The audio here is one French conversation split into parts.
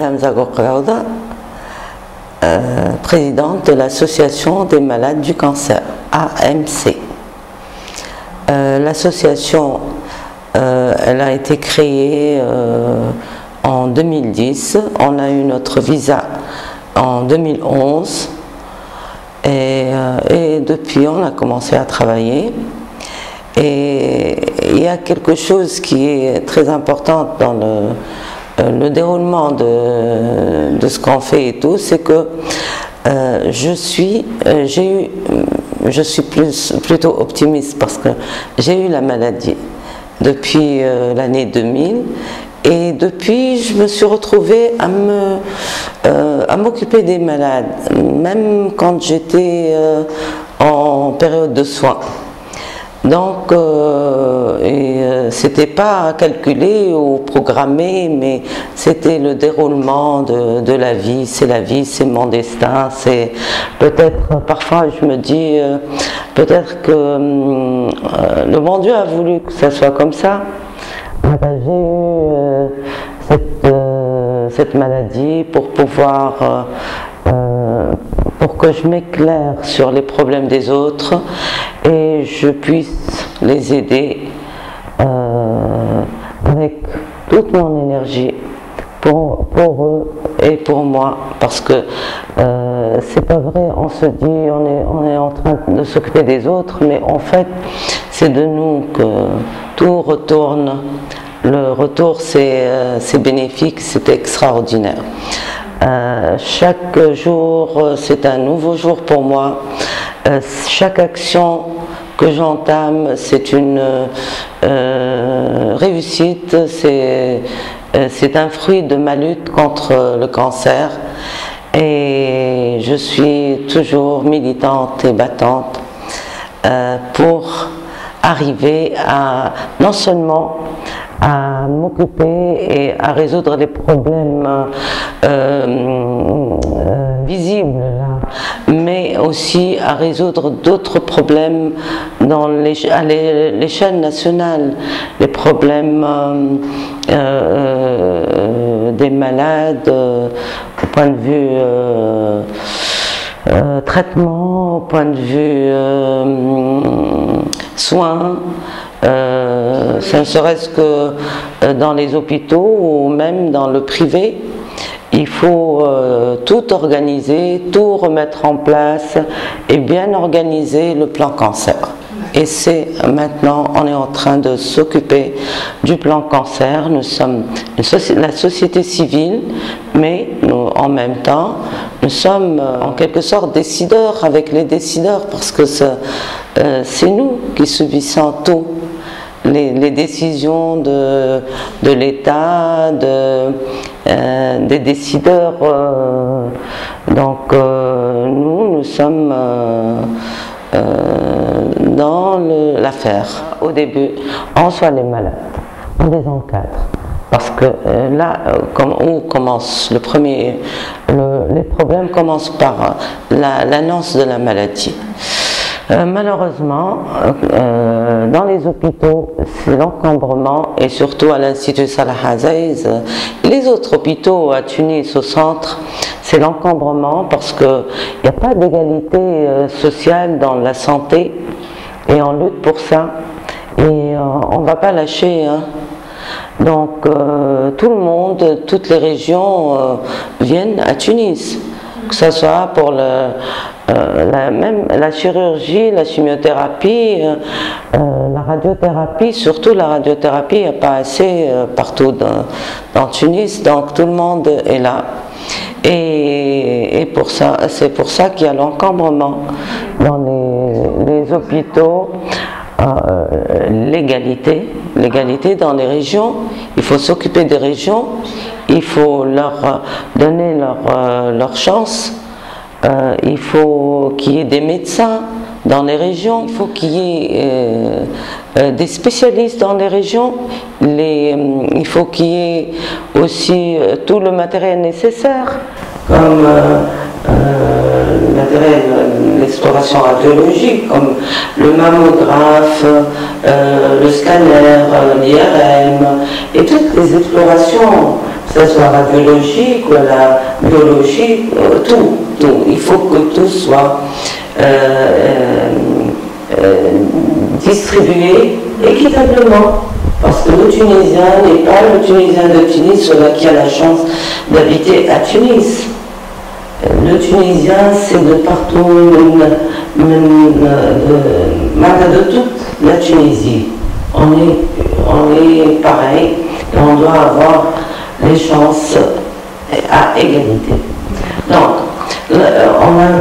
Madame Zaghor Gawda, présidente de l'Association des malades du cancer, AMC. L'association, elle a été créée en 2010. On a eu notre visa en 2011 et depuis on a commencé à travailler. Et il y a quelque chose qui est très important dans le déroulement de ce qu'on fait et tout, c'est que je suis plutôt optimiste parce que j'ai eu la maladie depuis l'année 2000 et depuis je me suis retrouvée à m'occuper des malades, même quand j'étais en période de soins. Donc, c'était pas calculé ou programmé, mais c'était le déroulement de la vie, c'est mon destin, c'est peut-être, parfois je me dis, peut-être que le bon Dieu a voulu que ça soit comme ça. J'ai eu cette maladie pour pouvoir pour que je m'éclaire sur les problèmes des autres et je puisse les aider avec toute mon énergie pour eux et pour moi, parce que c'est pas vrai, on se dit on est en train de s'occuper des autres, mais en fait c'est de nous que tout retourne. Le retour c'est bénéfique, c'est extraordinaire. Chaque jour c'est un nouveau jour pour moi. Chaque action que j'entame c'est une réussite, c'est un fruit de ma lutte contre le cancer et je suis toujours militante et battante pour arriver à non seulement à m'occuper et à résoudre les problèmes visibles, là, mais aussi à résoudre d'autres problèmes à l'échelle nationale, les problèmes des malades au point de vue traitement, au point de vue soins. Ça ne serait-ce que dans les hôpitaux ou même dans le privé, il faut tout organiser, tout remettre en place et bien organiser le plan cancer. Et c'est maintenant, on est en train de s'occuper du plan cancer. Nous sommes la société civile, mais nous, en même temps, nous sommes en quelque sorte décideurs avec les décideurs, parce que c'est nous qui subissons tout. Les décisions de l'État, des décideurs. Donc nous sommes dans l'affaire. Au début, on soit les malades, on les encadre. Parce que là, où commence les problèmes commencent par l'annonce de la maladie. Malheureusement, dans les hôpitaux, c'est l'encombrement, et surtout à l'Institut Salah Aziz, les autres hôpitaux à Tunis, au centre, c'est l'encombrement parce qu'il n'y a pas d'égalité sociale dans la santé, et on lutte pour ça, et on ne va pas lâcher, hein. Donc tout le monde, toutes les régions viennent à Tunis, que ce soit pour même la chirurgie, la chimiothérapie, la radiothérapie, surtout la radiothérapie, il n'y a pas assez partout dans Tunis, donc tout le monde est là. Et c'est pour ça qu'il y a l'encombrement dans les hôpitaux. L'égalité dans les régions, il faut s'occuper des régions, il faut leur donner leur chance, il faut qu'il y ait des médecins dans les régions, il faut qu'il y ait des spécialistes dans les régions, il faut qu'il y ait aussi tout le matériel nécessaire, comme l'exploration radiologique, comme le mammographe, le scanner, l'IRM, et toutes les explorations que ce soit radiologique ou la biologie, tout. Il faut que tout soit distribué équitablement. Parce que le Tunisien n'est pas le Tunisien de Tunis, celui qui a la chance d'habiter à Tunis. Le Tunisien, c'est de partout, de toute la Tunisie. On est pareil et on doit avoir les chances à égalité. Donc, on a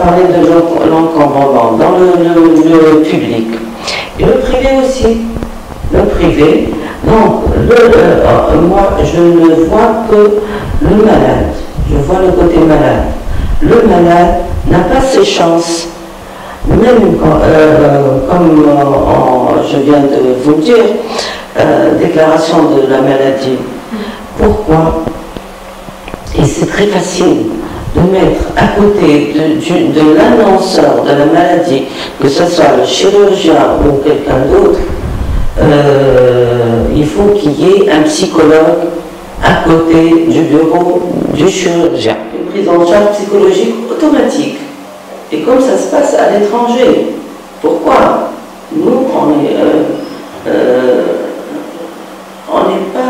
parlé de l'encombrement dans le public et le privé aussi. Le privé, donc moi je ne vois que le malade, je vois le côté malade. Le malade n'a pas ses chances, même quand, comme je viens de vous le dire, déclaration de la maladie. Pourquoi? Et c'est très facile de mettre à côté de l'annonceur de la maladie, que ce soit le chirurgien ou quelqu'un d'autre, il faut qu'il y ait un psychologue à côté du bureau du chirurgien. Une prise en charge psychologique automatique. Et comme ça se passe à l'étranger. Pourquoi? Nous, on n'est pas...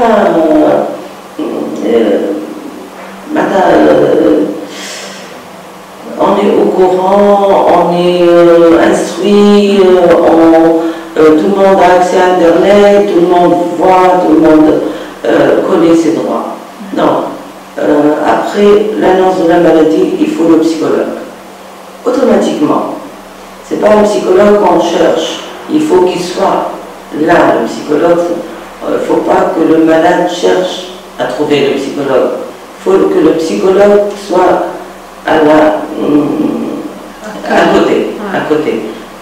on est au courant, on est instruit, tout le monde a accès à Internet, tout le monde voit, tout le monde connaît ses droits. Donc, après l'annonce de la maladie, il faut le psychologue. Automatiquement. Ce n'est pas un psychologue qu'on cherche. Il faut qu'il soit là, le psychologue. Il ne faut pas que le malade cherche à trouver le psychologue. Il faut que le psychologue soit à côté,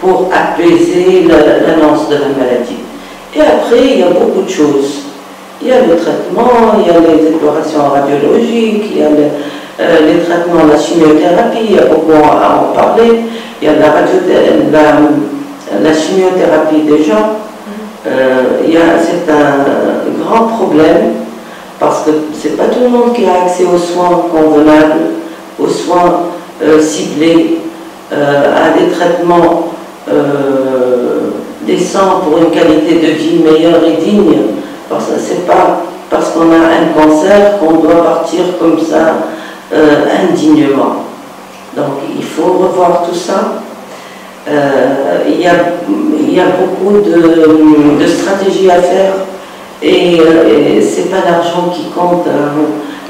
pour apaiser l'annonce de la maladie. Et après, il y a beaucoup de choses. Il y a le traitement, il y a les explorations radiologiques, il y a les traitements, la chimiothérapie, il y a beaucoup à en parler. Il y a la chimiothérapie déjà. C'est un grand problème parce que c'est pas tout le monde qui a accès aux soins convenables, aux soins ciblés, à des traitements décents pour une qualité de vie meilleure et digne. Parce que c'est pas parce qu'on a un cancer qu'on doit partir comme ça indignement. Donc il faut revoir tout ça. Il y a beaucoup de stratégies à faire et c'est pas l'argent qui compte.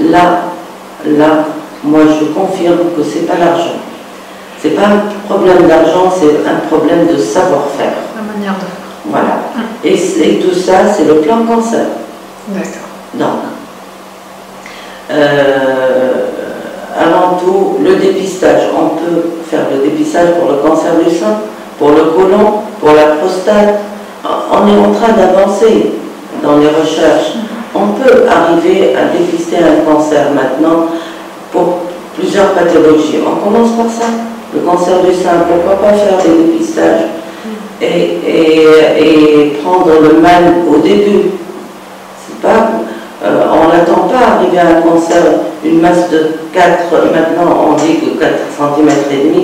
Là, moi je confirme que c'est pas l'argent. C'est pas un problème d'argent, c'est un problème de savoir-faire. La manière de faire. Voilà. Et tout ça, c'est le plan cancer. D'accord. Donc, avant tout, le dépistage. On peut faire le dépistage pour le cancer du sein, pour le côlon, pour la prostate. On est en train d'avancer dans les recherches. On peut arriver à dépister un cancer maintenant pour plusieurs pathologies. On commence par ça. Le cancer du sein, pourquoi pas faire des dépistages et prendre le mal au début. C'est pas, on n'attend pas arriver à un cancer, une masse de 4, maintenant on dit que 4 cm et demi,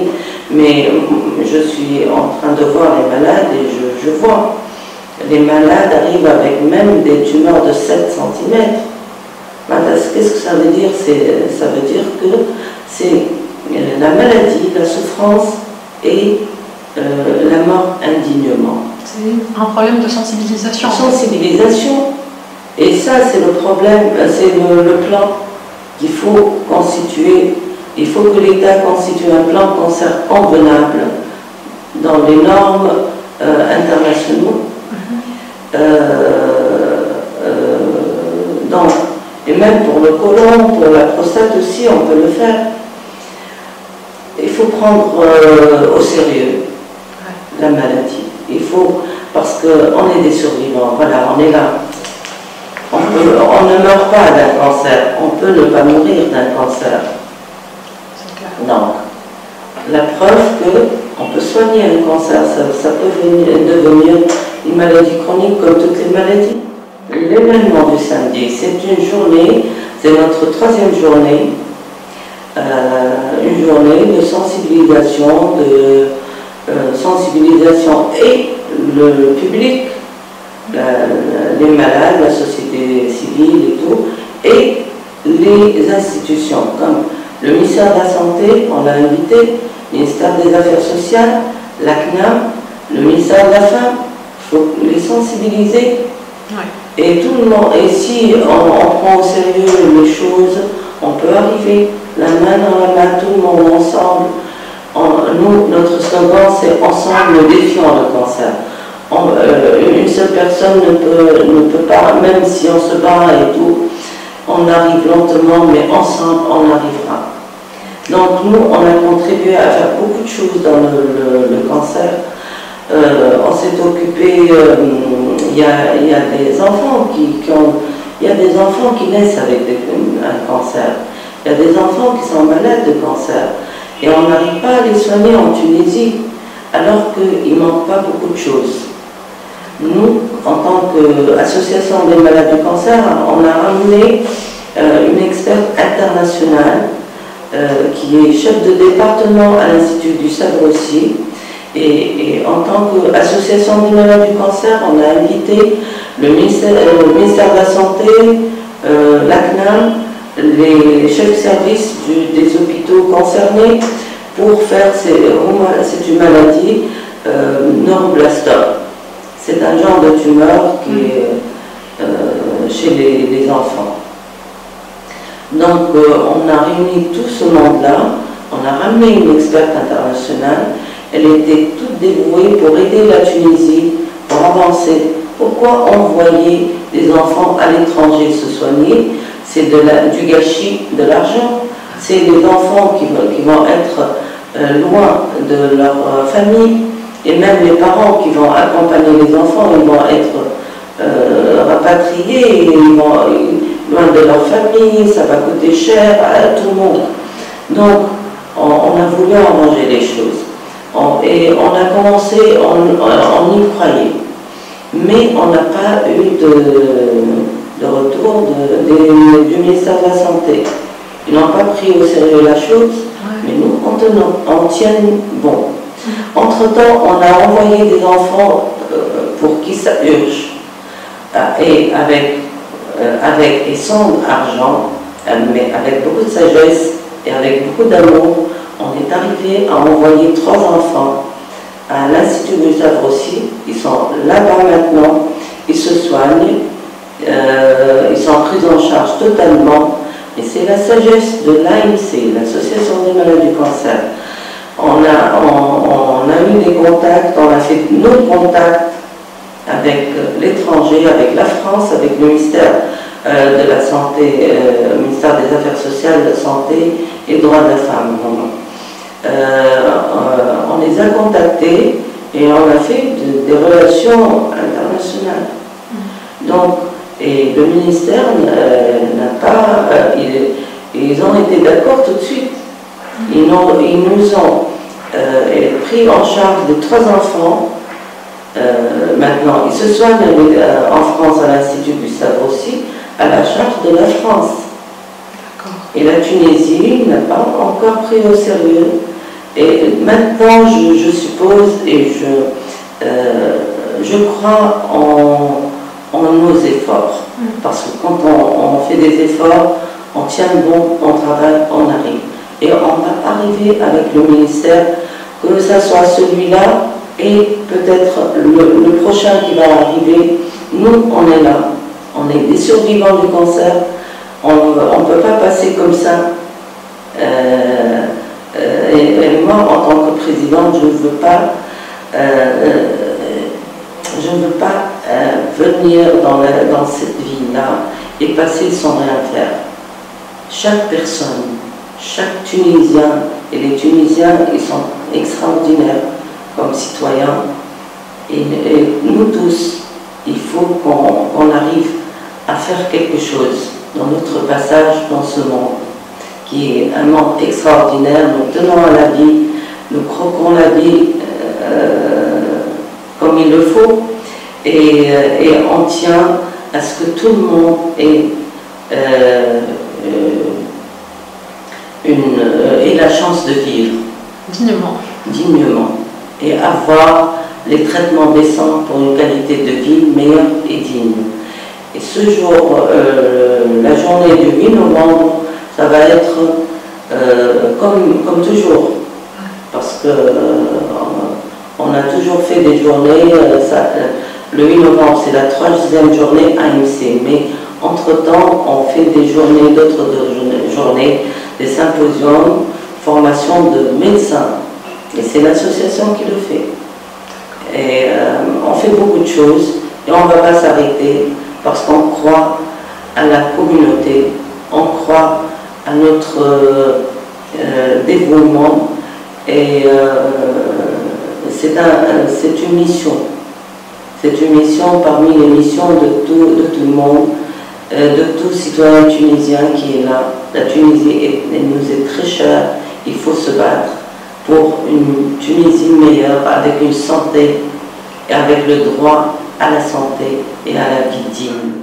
mais je suis en train de voir les malades et je vois les malades arrivent avec même des tumeurs de 7 cm. Qu'est-ce que ça veut dire? Ça veut dire que c'est la maladie, la souffrance et la mort indignement. C'est un problème de sensibilisation. Sensibilisation. Et ça, c'est le problème, c'est le plan qu'il faut constituer. Il faut que l'État constitue un plan cancer convenable dans les normes internationaux. Et même pour le côlon, pour la prostate aussi, on peut le faire. Il faut prendre au sérieux la maladie. Il faut, parce qu'on est des survivants, voilà, on est là. On ne meurt pas d'un cancer, on peut ne pas mourir d'un cancer. Donc, la preuve qu'on peut soigner un cancer, ça peut devenir une maladie chronique comme toutes les maladies. L'événement du samedi, c'est une journée, C'est notre troisième journée, une journée de sensibilisation, et le public, les malades, la société civile et tout, et les institutions, comme le ministère de la Santé, on l'a invité, le ministère des Affaires sociales, la CNAM, le ministère de la Femme, il faut les sensibiliser. Ouais. Et tout le monde, et si on prend au sérieux les choses, on peut arriver la main dans la main, tout le monde ensemble. Nous, notre slogan, c'est ensemble défiant le cancer. Une seule personne ne peut pas, même si on se bat et tout, on arrive lentement, mais ensemble, on arrivera. Donc nous, on a contribué à faire beaucoup de choses dans le cancer. On s'est occupé, il y a des enfants il y a des enfants qui naissent avec un cancer. Il y a des enfants qui sont malades de cancer. Et on n'arrive pas à les soigner en Tunisie, alors qu'il ne manque pas beaucoup de choses. Nous, en tant qu'association des malades du cancer, on a ramené une experte internationale qui est chef de département à l'Institut du Sabre aussi. Et en tant qu'association des malades du cancer, on a invité le ministère de la Santé, la CNAM, les chefs de service des hôpitaux concernés pour faire c'est une maladie neuroblastome. C'est un genre de tumeur qui est chez les enfants. Donc on a réuni tout ce monde-là, on a ramené une experte internationale, elle était toute dévouée pour aider la Tunisie, pour avancer. Pourquoi envoyer des enfants à l'étranger se soigner? C'est du gâchis de l'argent. C'est des enfants qui vont être loin de leur famille, et même les parents qui vont accompagner les enfants, ils vont être rapatriés, ils vont loin de leur famille, ça va coûter cher à tout le monde. Donc, on a voulu arranger les choses. Et on a commencé, on y croyait. Mais on n'a pas eu de retour du ministère de la Santé. Ils n'ont pas pris au sérieux la chose, mais nous, on tient bon. Entre-temps, on a envoyé des enfants pour qui ça urge, et avec et sans argent, mais avec beaucoup de sagesse et avec beaucoup d'amour, on est arrivé à envoyer 3 enfants à l'Institut du Sabre aussi. Ils sont là-bas maintenant, ils se soignent, ils sont pris en charge totalement. Et c'est la sagesse de l'AMC, l'Association des malades du cancer. On a eu des contacts, on a fait nos contacts avec l'étranger, avec la France, avec le ministère de la Santé, le ministère des Affaires sociales, de la Santé et droits de la femme. On les a contactés et on a fait des relations internationales. Donc, et le ministère n'a pas... ils ont été d'accord tout de suite. Ils nous ont pris en charge de 3 enfants. Maintenant, ils se soignent en France à l'Institut du Sabre aussi, à la charge de la France. Et la Tunisie n'a pas encore pris au sérieux. Et maintenant, je suppose et je crois en nos efforts. Parce que quand on fait des efforts, on tient bon, on travaille, on arrive. Et on va arriver avec le ministère, que ce soit celui-là et peut-être le prochain qui va arriver. Nous, on est là. On est des survivants du cancer. On ne peut pas passer comme ça. Et moi, en tant que présidente, je ne veux pas venir dans cette vie-là et passer sans rien faire. Chaque personne, chaque Tunisien, et les Tunisiens, ils sont extraordinaires comme citoyens. Et nous tous, il faut qu'on arrive à faire quelque chose dans notre passage dans ce monde, qui est un monde extraordinaire. Nous tenons à la vie, nous croquons la vie comme il le faut, et on tient à ce que tout le monde ait ait la chance de vivre dignement et avoir les traitements décents pour une qualité de vie meilleure et digne. Et ce jour, la journée du 8 novembre, ça va être comme toujours, parce que on a toujours fait des journées, le 8 novembre c'est la 3e journée AMC, mais entre-temps on fait des journées, d'autres journées, des symposiums, formation de médecins, et c'est l'association qui le fait. Et on fait beaucoup de choses, et on ne va pas s'arrêter, parce qu'on croit à la communauté, on croit à notre dévouement, et c'est une mission. C'est une mission parmi les missions de tout le monde, de tout citoyen tunisien qui est là. La Tunisie nous est très chère, il faut se battre pour une Tunisie meilleure, avec une santé et avec le droit à la santé et à la vie digne.